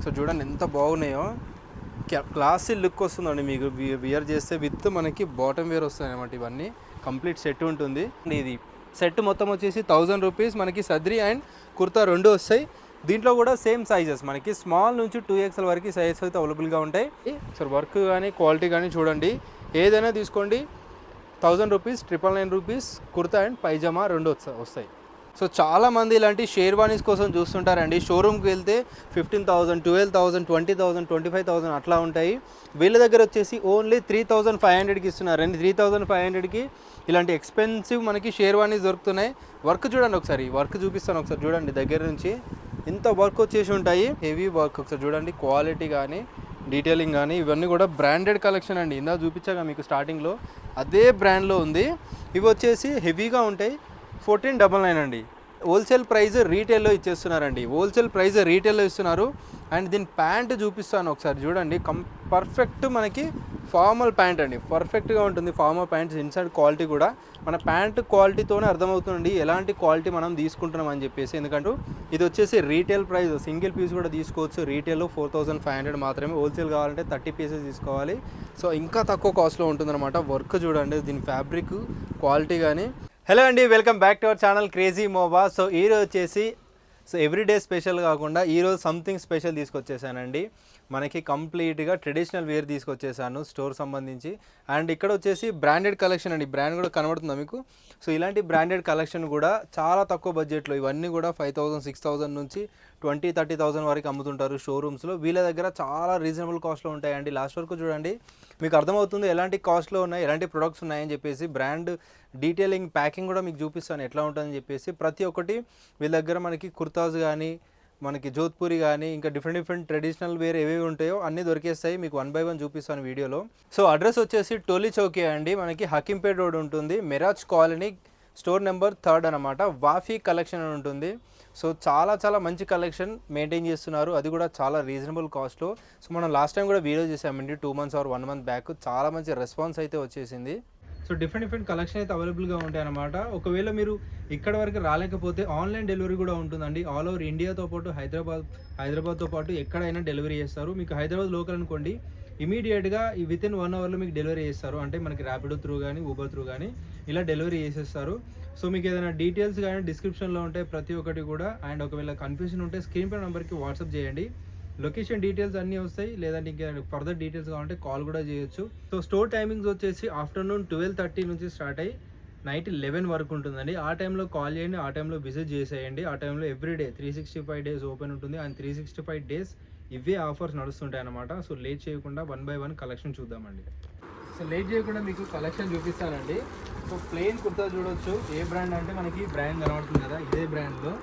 So చూడండి ఎంత బాగున్నాయో, క్లాసీ లుక్ వస్తుందండి మీకు వియర్ చేస్తే. విత్ మనకి బాటమ్ వేర్ వస్తాయి అన్నమాట. ఇవన్నీ కంప్లీట్ సెట్ ఉంటుంది. ఇది సెట్ మొత్తం వచ్చేసి 1000 రూపీస్. మనకి సద్రి అండ్ కుర్తా రెండు వస్తాయి. దీంట్లో కూడా సేమ్ సైజెస్ మనకి స్మాల్ నుంచి 2XL వరకు సైజెస్ అయితే అవైలబుల్గా ఉంటాయి. సో వర్క్ కానీ క్వాలిటీ కానీ చూడండి, ఏదైనా తీసుకోండి. 1000 rupees, 999 rupees kurta and pyjama రెండు వస్తాయి. సో చాలామంది ఇలాంటి షేర్వానీస్ కోసం చూస్తుంటారండి. షోరూమ్కి వెళ్తే 15,000, 12,000, 20,000, 25,000 అట్లా ఉంటాయి. వీళ్ళ దగ్గర వచ్చేసి ఓన్లీ 3,500కి ఇస్తున్నారండి. 3,500కి ఇలాంటి ఎక్స్పెన్సివ్ మనకి షేర్వానీస్ దొరుకుతున్నాయి. వర్క్ చూడండి ఒకసారి, వర్క్ చూపిస్తాను ఒకసారి చూడండి దగ్గర నుంచి. ఇంత వర్క్ వచ్చేసి ఉంటాయి, హెవీ వర్క్. ఒకసారి చూడండి క్వాలిటీ కానీ డీటెయిలింగ్ కానీ ఇవన్నీ కూడా బ్రాండెడ్ కలెక్షన్ అండి. ఇందా చూపించాక మీకు స్టార్టింగ్లో అదే బ్రాండ్లో ఉంది. ఇవి వచ్చేసి హెవీగా ఉంటాయి. 1499 అండి. హోల్సేల్ ప్రైస్ రీటైల్లో ఇచ్చేస్తున్నారండి. హోల్సేల్ ప్రైస్ రీటైల్లో ఇస్తున్నారు. అండ్ దీని ప్యాంట్ చూపిస్తాను ఒకసారి చూడండి. పర్ఫెక్ట్ మనకి ఫార్మల్ ప్యాంట్ అండి. పర్ఫెక్ట్గా ఉంటుంది ఫార్మల్ ప్యాంట్స్. ఇన్సైడ్ క్వాలిటీ కూడా మన ప్యాంట్ క్వాలిటీతోనే అర్థమవుతుంది ఎలాంటి క్వాలిటీ మనం తీసుకుంటున్నాం అని చెప్పేసి. ఎందుకంటే ఇది వచ్చేసి రీటైల్ ప్రైస్. సింగిల్ పీస్ కూడా తీసుకోవచ్చు. రీటైల్లో 4,500 మాత్రమే. హోల్సేల్ కావాలంటే 30 పీసెస్ తీసుకోవాలి. సో ఇంకా తక్కువ కాస్ట్లో ఉంటుందన్నమాట. వర్క్ చూడండి, దీని ఫ్యాబ్రిక్ క్వాలిటీ కానీ. హలో అండి, welcome back to our channel crazy moba. So ఈరోజు వచ్చేసి ఎవ్రీడే స్పెషల్ కాకుండా ఈరోజు సంథింగ్ స్పెషల్ తీసుకొచ్చేసానండి. మనకి కంప్లీట్గా ట్రెడిషనల్ వేర్ తీసుకొచ్చేసాను స్టోర్ సంబంధించి. అండ్ ఇక్కడ వచ్చేసి బ్రాండెడ్ కలెక్షన్ అండి. బ్రాండ్ కూడా కనబడుతుందా మీకు? సో ఇలాంటి బ్రాండెడ్ కలెక్షన్ కూడా చాలా తక్కువ బడ్జెట్లో, ఇవన్నీ కూడా 5,000, 6,000 నుంచి 20,000, 30,000 వరకు అమ్ముతుంటారు షోరూమ్స్లో. వీళ్ళ దగ్గర చాలా రీజనబుల్ కాస్ట్లో ఉంటాయండి. లాస్ట్ వరకు చూడండి, మీకు అర్థమవుతుంది ఎలాంటి కాస్ట్లో ఉన్నాయి, ఎలాంటి ప్రొడక్ట్స్ ఉన్నాయని చెప్పేసి. బ్రాండ్ డీటెయిలింగ్ ప్యాకింగ్ కూడా మీకు చూపిస్తాను ఎట్లా ఉంటుందని చెప్పేసి. ప్రతి ఒక్కటి వీళ్ళ దగ్గర మనకి కుర్తాస్ కానీ, మనకి జోధ్పూరి కానీ, ఇంకా డిఫరెంట్ ట్రెడిషనల్ వేర్ ఏవేవి ఉంటాయో అన్నీ దొరికేస్తాయి. మీకు 1 by 1 చూపిస్తాను వీడియోలో. సో అడ్రస్ వచ్చేసి టోలీ చౌకీ అండి. మనకి హకీంపేట్ రోడ్ ఉంటుంది. మిరాజ్ కాలనీ స్టోర్ నెంబర్ 3 అనమాట. వాఫీ కలెక్షన్ అని ఉంటుంది. సో చాలా మంచి కలెక్షన్ మెయింటైన్ చేస్తున్నారు, అది కూడా చాలా రీజనబుల్ కాస్ట్లో. సో మనం లాస్ట్ టైం కూడా వీడియో చేసామండి 2 months or 1 month బ్యాక్. చాలా మంచి రెస్పాన్స్ అయితే వచ్చేసింది. సో డిఫరెంట్ కలెక్షన్ అయితే అవైలబుల్గా ఉంటాయి అన్నమాట. ఒకవేళ మీరు ఇక్కడ వరకు రాలేకపోతే ఆన్లైన్ డెలివరీ కూడా ఉంటుందండి. ఆల్ ఓవర్ ఇండియాతో పాటు హైదరాబాద్తో పాటు ఎక్కడైనా డెలివరీ చేస్తారు. మీకు హైదరాబాద్ లోకల్ అనుకోండి, ఇమీడియట్గా వితిన్ 1 hourలో మీకు డెలివరీ చేస్తారు. అంటే మనకి ర్యాపిడో త్రూ కానీ, ఊబర్ త్రూ కానీ ఇలా డెలివరీ చేసేస్తారు. సో మీకు ఏదైనా డీటెయిల్స్ కానీ డిస్క్రిప్షన్లో ఉంటాయి ప్రతి ఒక్కటి కూడా. అండ్ ఒకవేళ కన్ఫ్యూజన్ ఉంటే స్క్రీన్ పై నెంబర్కి వాట్సాప్ చేయండి. లొకేషన్ డీటెయిల్స్ అన్నీ వస్తాయి. లేదంటే ఇంకా ఫర్దర్ డీటెయిల్స్ కావాలంటే కాల్ కూడా చేయొచ్చు. సో స్టోర్ టైమింగ్స్ వచ్చేసి ఆఫ్టర్నూన్ 12:30 నుంచి స్టార్ట్ అయ్యి నైట్ 11 వరకు ఉంటుందండి. ఆ టైంలో కాల్ చేయండి, ఆ టైంలో విజిట్ చేసేయండి. ఆ టైంలో ఎవ్రీడే 365 days ఓపెన్ ఉంటుంది. అండ్ 365 days ఇవే ఆఫర్స్ నడుస్తుంటాయి అన్నమాట. సో లేట్ చేయకుండా 1 by 1 కలెక్షన్ చూద్దామండి. సో లేట్ చేయకుండా మీకు కలెక్షన్ చూపిస్తానండి. సో ప్లెయిన్ కుర్తా చూడొచ్చు. ఏ బ్రాండ్ అంటే మనకి బ్రాండ్ కనబడుతుంది కదా, ఇదే బ్రాండ్లో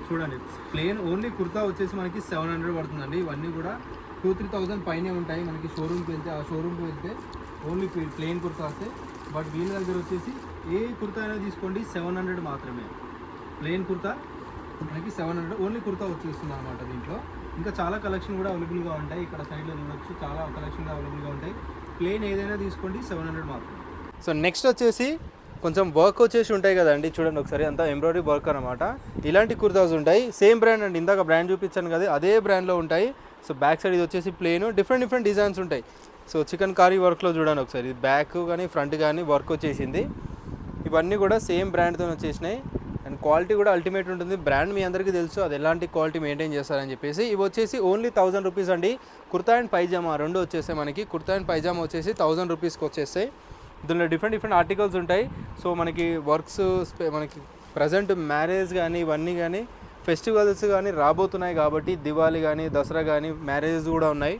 చూడండి. ప్లెయిన్ ఓన్లీ కుర్తా వచ్చేసి మనకి 700 పడుతుందండి. ఇవన్నీ కూడా 2,000-3,000 పైనే ఉంటాయి. మనకి షోరూమ్కి వెళ్తే, ఆ షోరూమ్కి వెళ్తే ఓన్లీ ప్లెయిన్ కుర్తాసే. బట్ వీళ్ళ దగ్గర వచ్చేసి ఏ కుర్తా అయినా తీసుకోండి 700 మాత్రమే. ప్లెయిన్ కుర్తా మనకి 700 ఓన్లీ కుర్తా వచ్చేస్తుంది అనమాట. దీంట్లో ఇంకా చాలా కలెక్షన్ కూడా అవైలబుల్గా ఉంటాయి. ఇక్కడ సైడ్లో చూడొచ్చు, చాలా కలెక్షన్ అవైలబుల్గా ఉంటాయి. ప్లెయిన్ ఏదైనా తీసుకోండి 700 మాత్రమే. సో నెక్స్ట్ వచ్చేసి కొంచెం వర్క్ వచ్చేసి ఉంటాయి కదండి. చూడండి ఒకసారి, అంతా ఎంబ్రాయిడరీ వర్క్ అనమాట. ఇలాంటి కుర్తాస్ ఉంటాయి. సేమ్ బ్రాండ్ అండి, ఇందాక బ్రాండ్ చూపించాను కదా, అదే బ్రాండ్లో ఉంటాయి. సో బ్యాక్ సైడ్ ఇది వచ్చేసి ప్లెయిన్, డిఫరెంట్ డిజైన్స్ ఉంటాయి. సో చికెన్ కారీ వర్క్లో చూడండి ఒకసారి, బ్యాక్ కానీ ఫ్రంట్ కానీ వర్క్ వచ్చేసింది. ఇవన్నీ కూడా సేమ్ బ్రాండ్తో వచ్చేసినాయి. అండ్ క్వాలిటీ కూడా అల్టిమేట్ ఉంటుంది. బ్రాండ్ మీ అందరికీ తెలుసు, అది ఎలాంటి క్వాలిటీ మెయింటైన్ చేస్తారని చెప్పేసి. ఇవి వచ్చేసి ఓన్లీ 1000 రూపీస్ అండి. కుర్తా అండ్ పైజామా రెండు వచ్చేస్తాయి మనకి. కుర్తా అండ్ పైజామా వచ్చేసి 1000 రూపీస్కి వచ్చేస్తాయి. దీనిలో డిఫరెంట్ ఆర్టికల్స్ ఉంటాయి. సో మనకి వర్క్స్, మనకి ప్రజెంట్ మ్యారేజ్ కానీ ఇవన్నీ కానీ ఫెస్టివల్స్ కానీ రాబోతున్నాయి కాబట్టి, దివాళీ కానీ దసరా కానీ మ్యారేజెస్ కూడా ఉన్నాయి.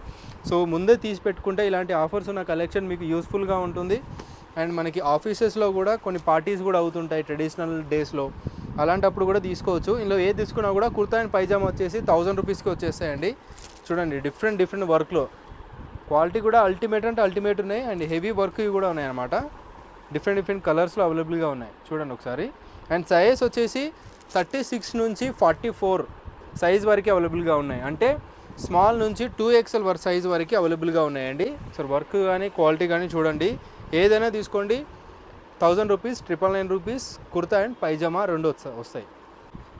సో ముందే తీసి పెట్టుకుంటే ఇలాంటి ఆఫర్స్ ఉన్న కలెక్షన్ మీకు యూస్ఫుల్గా ఉంటుంది. అండ్ మనకి ఆఫీసెస్లో కూడా కొన్ని పార్టీస్ కూడా అవుతుంటాయి ట్రెడిషనల్ డేస్లో, అలాంటప్పుడు కూడా తీసుకోవచ్చు. ఇందులో ఏది తీసుకున్నా కూడా కుర్తా అండ్ పైజామా వచ్చేసి 1000 రూపీస్కి వచ్చేస్తాయండి. చూడండి డిఫరెంట్ వర్క్లో క్వాలిటీ కూడా అల్టిమేట్ అంటే అల్టిమేట్ ఉన్నాయి. అండ్ హెవీ వర్క్ కూడా ఉన్నాయి అన్నమాట. డిఫరెంట్ కలర్స్లో అవైలబుల్గా ఉన్నాయి. చూడండి ఒకసారి. అండ్ సైజ్ వచ్చేసి 36 నుంచి 44 సైజ్ వరకు అవైలబుల్గా ఉన్నాయి. అంటే స్మాల్ నుంచి 2XL సైజ్ వరకు అవైలబుల్గా ఉన్నాయండి. సో వర్క్ కానీ క్వాలిటీ కానీ చూడండి, ఏదైనా తీసుకోండి. 1000 rupees, 999 rupees kurta and pyjama రెండు వస్తాయి.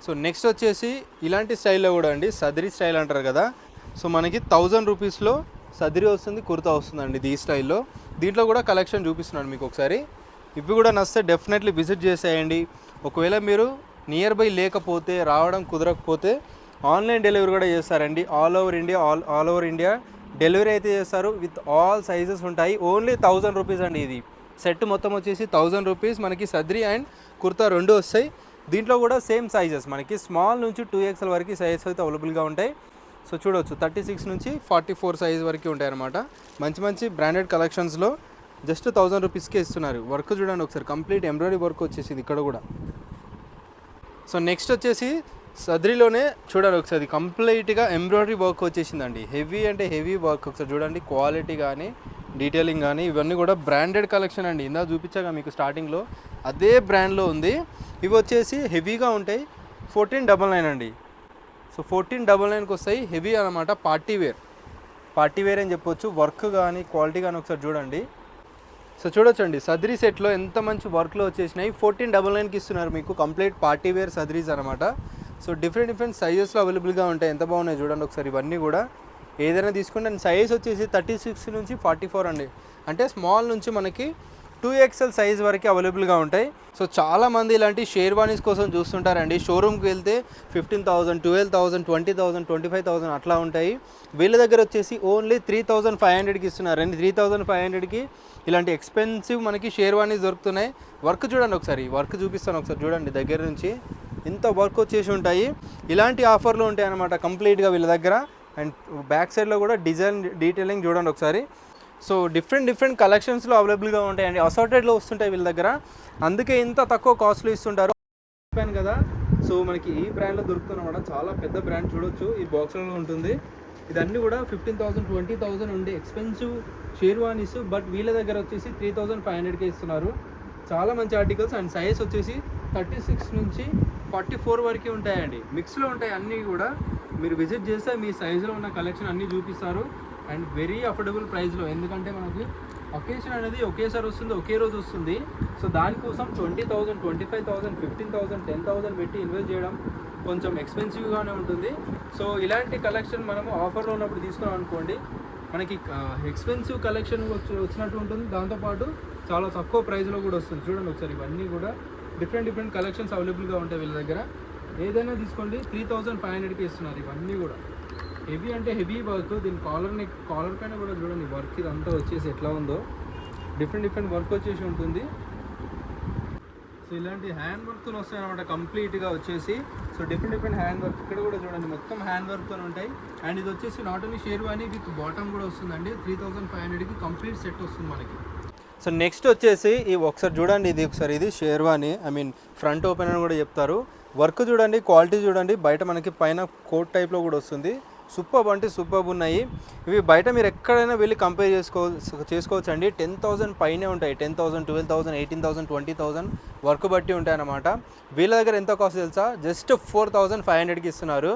సో నెక్స్ట్ వచ్చేసి ఇలాంటి స్టైల్లో కూడా అండి, సదరీ స్టైల్ అంటారు కదా. సో మనకి 1000 రూపీస్లో సదిరి వస్తుంది, కుర్తా వస్తుందండి ఈ స్టైల్లో. దీంట్లో కూడా కలెక్షన్ చూపిస్తున్నాను మీకు ఒకసారి. ఇవి కూడా నచ్చితే డెఫినెట్లీ విజిట్ చేసేయండి. ఒకవేళ మీరు నియర్ బై లేకపోతే, రావడం కుదరకపోతే ఆన్లైన్ డెలివరీ కూడా చేస్తారండి. ఆల్ ఓవర్ ఇండియా డెలివరీ అయితే చేస్తారు. విత్ ఆల్ సైజెస్ ఉంటాయి. ఓన్లీ 1000 రూపీస్ అండి. ఇది సెట్ మొత్తం వచ్చేసి 1000 రూపీస్. మనకి సద్రి అండ్ కుర్తా రెండు వస్తాయి. దీంట్లో కూడా సేమ్ సైజెస్ మనకి స్మాల్ నుంచి 2XL వరకు సైజెస్ అయితే అవైలబుల్గా ఉంటాయి. సో చూడవచ్చు 36 నుంచి 44 సైజ్ వరకు ఉంటాయి అన్నమాట. మంచి మంచి బ్రాండెడ్ కలెక్షన్స్లో జస్ట్ 1000 రూపీస్కే ఇస్తున్నారు. వర్క్ చూడండి ఒకసారి, కంప్లీట్ ఎంబ్రాయిడరీ వర్క్ వచ్చేసింది ఇక్కడ కూడా. సో నెక్స్ట్ వచ్చేసి సద్రిలోనే చూడండి ఒకసారి, కంప్లీట్గా ఎంబ్రాయిడరీ వర్క్ వచ్చేసిందండి. హెవీ అంటే హెవీ వర్క్. ఒకసారి చూడండి క్వాలిటీ కానీ డీటెయిలింగ్ కానీ ఇవన్నీ కూడా బ్రాండెడ్ కలెక్షన్ అండి. ఇందా చూపించాక మీకు స్టార్టింగ్లో అదే బ్రాండ్లో ఉంది. ఇవి వచ్చేసి హెవీగా ఉంటాయి. 1499 అండి. సో 1499కి వస్తాయి. హెవీ అనమాట, పార్టీ వేర్ అని చెప్పొచ్చు. వర్క్ కానీ క్వాలిటీ కానీ ఒకసారి చూడండి. సో చూడొచ్చండి సద్రీ సెట్లో ఎంత మంచి వర్క్లో వచ్చేసినాయి. 1499కి ఇస్తున్నారు మీకు. కంప్లీట్ పార్టీ వేర్ సద్రీస్ అనమాట. సో డిఫరెంట్ సైజెస్లో అవైలబుల్గా ఉంటాయి. ఎంత బాగున్నాయి చూడండి ఒకసారి. ఇవన్నీ కూడా ఏదైనా తీసుకుంటే సైజ్ వచ్చేసి 36 నుంచి 44 అండి. అంటే స్మాల్ నుంచి మనకి 2XL సైజ్ వరకు అవైలబుల్గా ఉంటాయి. సో చాలామంది ఇలాంటి షేర్వానీస్ కోసం చూస్తుంటారండి. షోరూమ్కి వెళ్తే 15,000, 12,000, 20,000, 25,000 అట్లా ఉంటాయి. వీళ్ళ దగ్గర వచ్చేసి ఓన్లీ 3,500కి ఇస్తున్నారండి. 3,500కి ఇలాంటి ఎక్స్పెన్సివ్ మనకి షేర్వానీస్ దొరుకుతున్నాయి. వర్క్ చూడండి ఒకసారి, వర్క్ చూపిస్తాను ఒకసారి చూడండి దగ్గర నుంచి. ఇంత వర్క్ వచ్చేసి ఉంటాయి. ఇలాంటి ఆఫర్లు ఉంటాయి అన్నమాట కంప్లీట్గా వీళ్ళ దగ్గర. అండ్ బ్యాక్ సైడ్లో కూడా డిజైన్ డీటెయిలింగ్ చూడండి ఒకసారి. సో డిఫరెంట్ కలెక్షన్స్లో అవైలబుల్గా ఉంటాయండి. అసార్టెడ్లో వస్తుంటాయి వీళ్ళ దగ్గర. అందుకే ఇంత తక్కువ కాస్ట్లో ఇస్తుంటారు. చెప్పాను కదా. సో మనకి ఈ బ్రాండ్లో దొరుకుతున్నమాట. చాలా పెద్ద బ్రాండ్ చూడొచ్చు, ఈ బాక్స్లో ఉంటుంది. ఇదన్నీ కూడా 15,000, 20,000 ఉండే ఎక్స్పెన్సివ్ షేర్వానీస్. బట్ వీళ్ళ దగ్గర వచ్చేసి 3,500కే ఇస్తున్నారు. చాలా మంచి ఆర్టికల్స్. అండ్ సైజ్ వచ్చేసి 36 నుంచి 44 వరకు ఉంటాయండి. మిక్స్లో ఉంటాయి అన్నీ కూడా. మీరు విజిట్ చేస్తే మీ సైజులో ఉన్న కలెక్షన్ అన్నీ చూపిస్తారు. అండ్ వెరీ అఫోర్డబుల్ ప్రైస్లో. ఎందుకంటే మనకి ఒకేషన్ అనేది ఒకేసారి వస్తుంది, ఒకే రోజు వస్తుంది. సో దానికోసం 20,000, 25,000, 15,000, 10,000 పెట్టి ఇన్వెస్ట్ చేయడం కొంచెం ఎక్స్పెన్సివ్గానే ఉంటుంది. సో ఇలాంటి కలెక్షన్ మనము ఆఫర్లో ఉన్నప్పుడు తీసుకున్నాం అనుకోండి, మనకి ఎక్స్పెన్సివ్ కలెక్షన్ వచ్చినట్టు ఉంటుంది. దాంతోపాటు చాలా తక్కువ ప్రైస్లో కూడా వస్తుంది. చూడండి ఒకసారి, ఇవన్నీ కూడా డిఫరెంట్ కలెక్షన్స్ అవైలబుల్గా ఉంటాయి వీళ్ళ దగ్గర. ఏదైనా తీసుకోండి 3,500కి ఇస్తున్నారు. ఇవన్నీ కూడా హెవీ అంటే హెవీ వర్క్. దీని కాలర్ పైన కూడా చూడండి వర్క్ ఇదంతా వచ్చేసి ఎట్లా ఉందో. డిఫరెంట్ వర్క్ వచ్చేసి ఉంటుంది. సో ఇలాంటి హ్యాండ్ వర్క్తో వస్తాయి అనమాట కంప్లీట్గా వచ్చేసి. So different hand work. ఇక్కడ కూడా చూడండి మొత్తం హ్యాండ్ వర్క్తో ఉంటాయి. అండ్ ఇది వచ్చేసి not only sherwani with bottom కూడా వస్తుందండి. 3,500కి కంప్లీట్ సెట్ వస్తుంది మనకి. సో నెక్స్ట్ వచ్చేసి ఒకసారి చూడండి, ఇది షేర్వానీ, ఫ్రంట్ ఓపెన్ అని కూడా చెప్తారు. వర్క్ చూడండి, క్వాలిటీ చూడండి. బయట మనకి పైన కోట్ టైప్లో కూడా వస్తుంది. సూపర్ అంటే సూపర్ ఉన్నాయి. ఇవి బయట మీరు ఎక్కడైనా వెళ్ళి కంపేర్ చేసుకోవచ్చు అండి. 10,000 పైనే ఉంటాయి. 10,000, 12,000, 18,000, 20,000 వర్క్ బట్టి ఉంటాయి అన్నమాట. వీళ్ళ దగ్గర ఎంత కాస్ట్ తెలుసా? జస్ట్ 4,500కి ఇస్తున్నారు.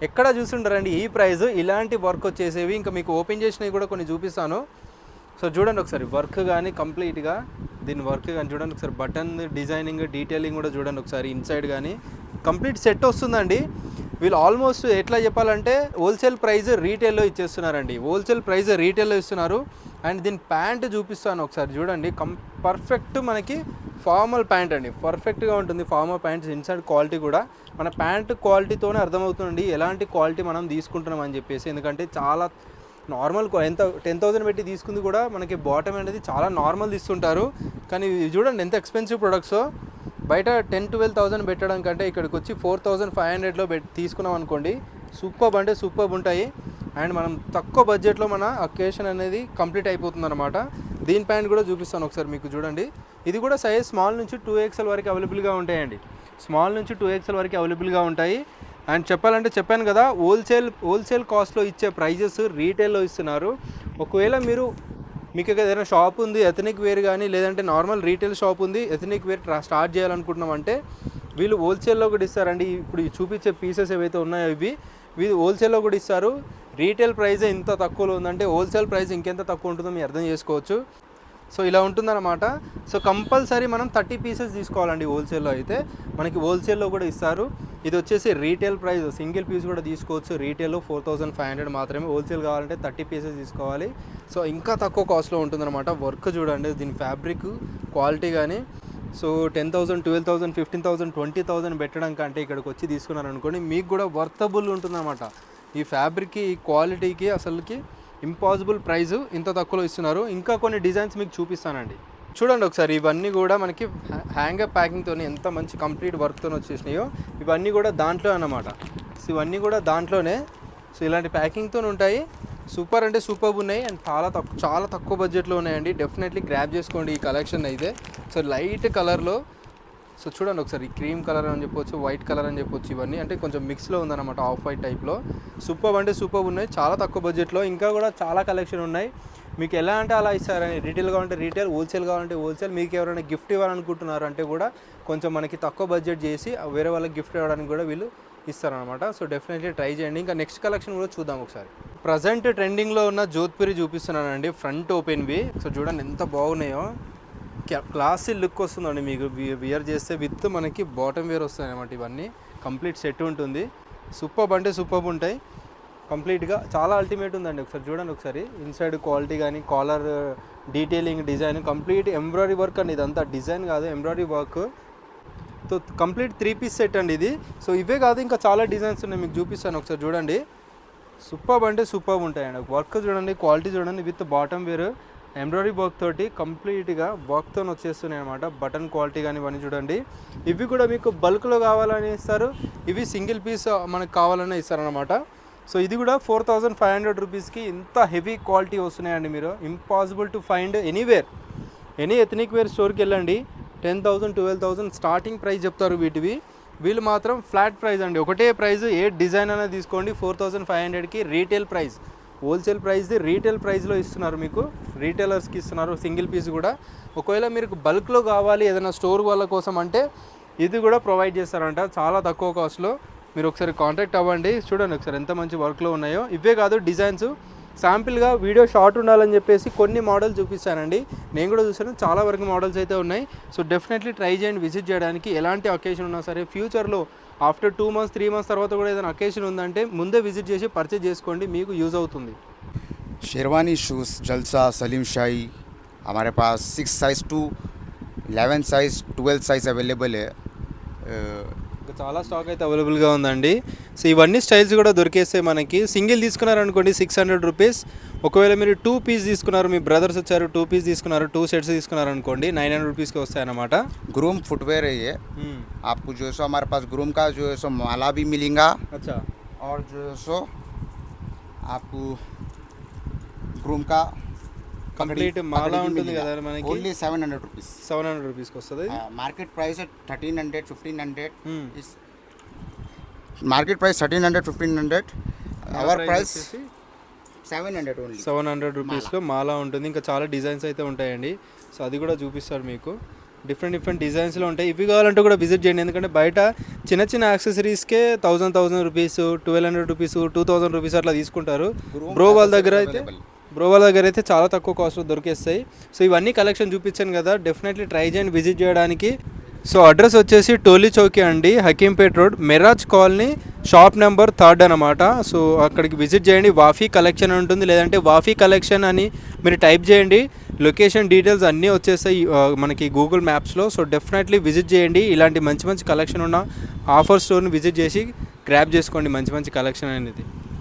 ఎక్కడ చూస్తుంటారండి ఈ ప్రైస్. ఇలాంటి వర్క్ వచ్చేసేవి ఇంకా మీకు ఓపెన్ చేసినవి కూడా కొన్ని చూపిస్తాను. సో చూడండి ఒకసారి వర్క్ కానీ కంప్లీట్గా దీని వర్క్ కానీ చూడండి ఒకసారి. బటన్ డిజైనింగ్ డీటెయిలింగ్ కూడా చూడండి ఒకసారి. ఇన్సైడ్ కానీ కంప్లీట్ సెట్ వస్తుందండి. వీళ్ళు ఆల్మోస్ట్ ఎట్లా చెప్పాలంటే హోల్సేల్ ప్రైస్ రీటైల్లో ఇచ్చేస్తున్నారండి. హోల్సేల్ ప్రైస్ రీటైల్లో ఇస్తున్నారు. అండ్ దీని ప్యాంట్ చూపిస్తాను ఒకసారి చూడండి. పర్ఫెక్ట్ మనకి ఫార్మల్ ప్యాంట్ అండి. పర్ఫెక్ట్గా ఉంటుంది ఫార్మల్ ప్యాంట్స్. ఇన్సైడ్ క్వాలిటీ కూడా మన ప్యాంట్ క్వాలిటీతోనే అర్థమవుతుందండి ఎలాంటి క్వాలిటీ మనం తీసుకుంటున్నాం అని చెప్పేసి. ఎందుకంటే చాలా నార్మల్ ఎంత 10,000 పెట్టి తీసుకుంది కూడా మనకి బాటమ్ అనేది చాలా నార్మల్ ఇస్తుంటారు. కానీ చూడండి ఎంత ఎక్స్పెన్సివ్ ప్రొడక్ట్స్. బయట 10,000-12,000 పెట్టడం కంటే ఇక్కడికి వచ్చి 4,500లో తీసుకున్నాం అనుకోండి, సూపర్ అంటే సూపర్ ఉంటాయి. అండ్ మనం తక్కువ బడ్జెట్లో మన అకేషన్ అనేది కంప్లీట్ అయిపోతుంది అనమాట. దీని ప్యాంట్ కూడా చూపిస్తాను ఒకసారి మీకు చూడండి. ఇది కూడా సైజ్ స్మాల్ నుంచి 2XL వరకు అవైలబుల్గా ఉంటాయండి. స్మాల్ నుంచి 2XL వరకు అవైలబుల్గా ఉంటాయి. అండ్ చెప్పాను కదా, హోల్సేల్ కాస్ట్లో ఇచ్చే ప్రైజెస్ రీటైల్లో ఇస్తున్నారు. ఒకవేళ మీకు ఏదైనా షాప్ ఉంది ఎథనిక్ వేర్ కానీ, లేదంటే నార్మల్ రీటైల్ షాప్ ఉంది ఎథనిక్ వేర్ స్టార్ట్ చేయాలనుకుంటున్నామంటే వీళ్ళు హోల్సేల్లో కూడా ఇస్తారండి. ఇప్పుడు చూపించే పీసెస్ ఏవైతే ఉన్నాయో వీళ్ళు హోల్సేల్లో కూడా ఇస్తారు. రీటైల్ ప్రైజే ఇంత తక్కువలో ఉందంటే హోల్సేల్ ప్రైస్ ఇంకెంత తక్కువ ఉంటుందో మీరు అర్థం చేసుకోవచ్చు. సో ఇలా ఉంటుందన్నమాట. సో కంపల్సరీ మనం 30 పీసెస్ తీసుకోవాలండి. హోల్సేల్లో అయితే మనకి హోల్సేల్లో కూడా ఇస్తారు. ఇది వచ్చేసి రీటైల్ ప్రైస్, సింగిల్ పీస్ కూడా తీసుకోవచ్చు. రీటైల్ 4500 మాత్రమే, హోల్సేల్ కావాలంటే 30 పీసెస్ తీసుకోవాలి. సో ఇంకా తక్కువ కాస్ట్లో ఉంటుందన్నమాట. వర్క్ చూడండి, దీని ఫ్యాబ్రిక్ క్వాలిటీ కానీ. సో 10,000, 12,000, 15,000, 20,000 పెట్టడం కంటే ఇక్కడికి వచ్చి తీసుకున్నారనుకోండి మీకు కూడా వర్తబుల్ ఉంటుందన్నమాట. ఈ ఫ్యాబ్రిక్కి, ఈ క్వాలిటీకి అసలుకి ఇంపాసిబుల్ ప్రైస్ ఇంత తక్కువలో ఇస్తున్నారు. ఇంకా కొన్ని డిజైన్స్ మీకు చూపిస్తానండి. చూడండి ఒకసారి, ఇవన్నీ కూడా మనకి హ్యాంగర్ ప్యాకింగ్తో ఎంత మంచి కంప్లీట్ వర్క్తో వచ్చేసినాయో. ఇవన్నీ కూడా దాంట్లో అన్నమాట. సో ఇవన్నీ కూడా దాంట్లోనే. సో ఇలాంటి ప్యాకింగ్తో ఉంటాయి. సూపర్ అంటే సూపర్ ఉన్నాయి అండ్ చాలా తక్కువ బడ్జెట్లో ఉన్నాయండి. డెఫినెట్లీ గ్రాబ్ చేసుకోండి ఈ కలెక్షన్ అయితే. సో లైట్ కలర్లో, సో చూడండి ఒకసారి, క్రీమ్ కలర్ అని చెప్పొచ్చు, వైట్ కలర్ అని చెప్పొచ్చు. ఇవన్నీ అంటే కొంచెం మిక్స్లో ఉందన్నమాట, ఆఫ్ వైట్ టైప్లో. సూపర్ అంటే సూపర్ ఉన్నాయి, చాలా తక్కువ బడ్జెట్లో. ఇంకా కూడా చాలా కలెక్షన్ ఉన్నాయి. మీకు ఎలా అంటే అలా ఇస్తారని, రీటైల్ కావాలంటే రీటైల్, హోల్సేల్ కావాలంటే హోల్సేల్. మీకు ఎవరైనా గిఫ్ట్ ఇవ్వాలనుకుంటున్నారు అంటే కూడా కొంచెం మనకి తక్కువ బడ్జెట్ చేసి వేరే వాళ్ళకి గిఫ్ట్ ఇవ్వడానికి కూడా వీళ్ళు ఇస్తారనమాట. సో డెఫినెట్లీ ట్రై చేయండి. ఇంకా నెక్స్ట్ కలెక్షన్ కూడా చూద్దాం ఒకసారి. ప్రజెంట్ ట్రెండింగ్లో ఉన్న జోధ్పూరి చూపిస్తున్నానండి, ఫ్రంట్ ఓపెన్వి. సో చూడండి ఎంత బాగున్నాయో, క్లాసీ లుక్ వస్తుందండి మీకు వియర్ చేస్తే. విత్ మనకి బాటమ్ వేర్ వస్తాయి అనమాట. ఇవన్నీ కంప్లీట్ సెట్ ఉంటుంది. సూపర్ అంటే సూపర్ ఉంటాయి కంప్లీట్గా. చాలా అల్టిమేట్ ఉందండి. ఒకసారి చూడండి ఒకసారి, ఇన్సైడ్ క్వాలిటీ కానీ, collar detailing, design, complete embroidery work అండి. ఇదంతా డిజైన్ కాదు, embroidery work. So complete 3 piece set అండి ఇది. సో ఇవే కాదు, ఇంకా చాలా డిజైన్స్ ఉన్నాయి, మీకు చూపిస్తాను ఒకసారి చూడండి. సూపర్ అంటే సూపర్ ఉంటాయండి. వర్క్ చూడండి, క్వాలిటీ చూడండి. With bottom wear embroidery work తోటి కంప్లీట్గా వర్క్తో వచ్చేస్తున్నాయి అనమాట. బటన్ క్వాలిటీ కానీ ఇవన్నీ చూడండి. ఇవి కూడా మీకు బల్క్లో కావాలని ఇస్తారు, ఇవి సింగిల్ పీస్ మనకు కావాలని ఇస్తారనమాట. సో ఇది కూడా 4500 రూపీస్కి ఇంత హెవీ క్వాలిటీ వస్తున్నాయండి. మీరు impossible to find anywhere. Any ethnic wear స్టోర్కి వెళ్ళండి, 10,000, 12,000 స్టార్టింగ్ ప్రైస్ చెప్తారు వీటివి. వీళ్ళు మాత్రం ఫ్లాట్ ప్రైస్ అండి, ఒకటే ప్రైస్. ఏ డిజైన్ అనేది తీసుకోండి, 4500కి రీటైల్ ప్రైస్. హోల్సేల్ ప్రైస్ది రీటైల్ ప్రైస్లో ఇస్తున్నారు మీకు, రీటైలర్స్కి ఇస్తున్నారు సింగిల్ పీస్ కూడా. ఒకవేళ మీకు బల్క్లో కావాలి ఏదైనా స్టోర్ వాళ్ళ కోసం అంటే ఇది కూడా ప్రొవైడ్ చేస్తారంట చాలా తక్కువ కాస్ట్లో. మీరు ఒకసారి కాంటాక్ట్ అవ్వండి. చూడండి ఒకసారి ఎంత మంచి వర్క్లో ఉన్నాయో. ఇవే కాదు, డిజైన్స్ శాంపిల్గా వీడియో షార్ట్ ఉండాలని చెప్పేసి కొన్ని మోడల్ చూపిస్తానండి. నేను కూడా చూసాను, చాలా వరకు మోడల్స్ అయితే ఉన్నాయి. సో డెఫినెట్లీ ట్రై చేయండి విజిట్ చేయడానికి. ఎలాంటి అకేషన్ ఉన్నా సరే, ఫ్యూచర్లో ఆఫ్టర్ 2 months 3 months తర్వాత కూడా ఏదైనా అకేషన్ ఉందంటే ముందే విజిట్ చేసి పర్చేజ్ చేసుకోండి, మీకు యూజ్ అవుతుంది. शेरवानी शूज़ जलसा सलीम शाही हमारे पास 6 size to 11 size 12 size available है. చాలా స్టాక్ అయితే అవైలబుల్గా ఉందండి. సో ఇవన్నీ స్టైల్స్ కూడా దొరికేస్తాయి మనకి. సింగిల్ తీసుకున్నారనుకోండి 600 రూపీస్. ఒకవేళ మీరు 2 పీస్ తీసుకున్నారు, మీ బ్రదర్స్ వచ్చారు 2 పీస్ తీసుకున్నారు, 2 సెట్స్ తీసుకున్నారనుకోండి 900 రూపీస్కి వస్తాయన్నమాట. ग्रूम फुटवेयर है ये. आपको जो है सो हमारे पास ग्रूम का जो है सो माला भी मिलेगा. अच्छा. और जो है सो आपको ग्रूम का కంప్లీట్ మాలా ఉంటుంది కదా మనకి. Only 700 rupees. 700 రూపీస్కి వస్తుంది. Market price 1300 1500. Market price 1300 1500. Our price 700 only. 700 రూపీస్లో మాలా ఉంటుంది. ఇంకా చాలా డిజైన్స్ అయితే ఉంటాయండి. సో అది కూడా చూపిస్తారు మీకు. డిఫరెంట్ డిజైన్స్లో ఉంటాయి. ఇవి కావాలంటే కూడా విజిట్ చేయండి. ఎందుకంటే బయట చిన్న యాక్సెసరీస్కే 1000 రూపీస్, 1200 రూపీస్, 2000 రూపీస్ అట్లా తీసుకుంటారు. బ్రో వాళ్ళ దగ్గర అయితే చాలా తక్కువ కాస్ట్లో దొరికేస్తాయి. సో ఇవన్నీ కలెక్షన్ చూపించాను కదా, డెఫినెట్లీ ట్రై చేయండి విజిట్ చేయడానికి. సో అడ్రస్ వచ్చేసి టోలీ చౌకీ అండి, Hakimpet road, Meraj colony, shop number 3 అనమాట. సో అక్కడికి విజిట్ చేయండి. వాఫీ కలెక్షన్ ఉంటుంది, లేదంటే వాఫీ కలెక్షన్ అని మీరు టైప్ చేయండి. లొకేషన్ డీటెయిల్స్ అన్నీ వచ్చేస్తాయి మనకి గూగుల్ మ్యాప్స్లో. సో డెఫినెట్లీ విజిట్ చేయండి. ఇలాంటి మంచి కలెక్షన్ ఉన్న ఆఫర్ స్టోర్ని విజిట్ చేసి గ్రాబ్ చేసుకోండి మంచి కలెక్షన్ అనేది.